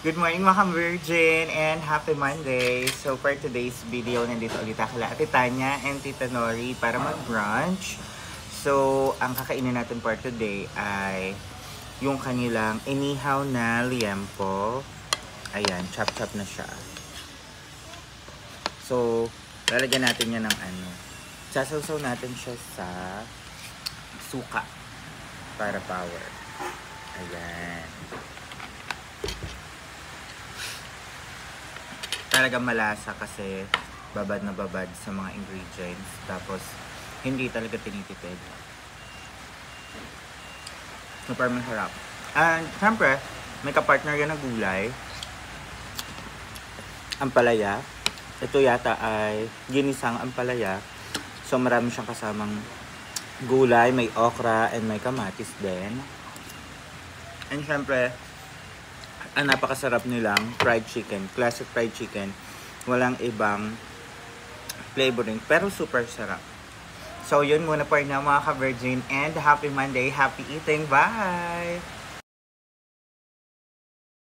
Good morning mga virgin and happy Monday! So for today's video, nandito ulit ako kala Ate Tanya and Tita Nori para mag-brunch. So ang kakainin natin for today ay yung kanilang inihaw na liempo. Ayan, chop-chop na siya. So lalagyan natin yan ng ano. Sasawsaw natin siya sa suka para power. Ayan. Talagang malasa kasi babad na babad sa mga ingredients. Tapos, hindi talaga tinitipid. Super masarap. And, syempre, may kapartner yan na gulay. Ampalaya. Ito yata ay ginisang ampalaya. So, marami siyang kasamang gulay. May okra and may kamatis din. And, syempre, ang napakasarap nilang fried chicken, classic fried chicken. Walang ibang flavoring, pero super sarap. So, yun muna po na mga ka-virgin and happy Monday, happy eating, bye!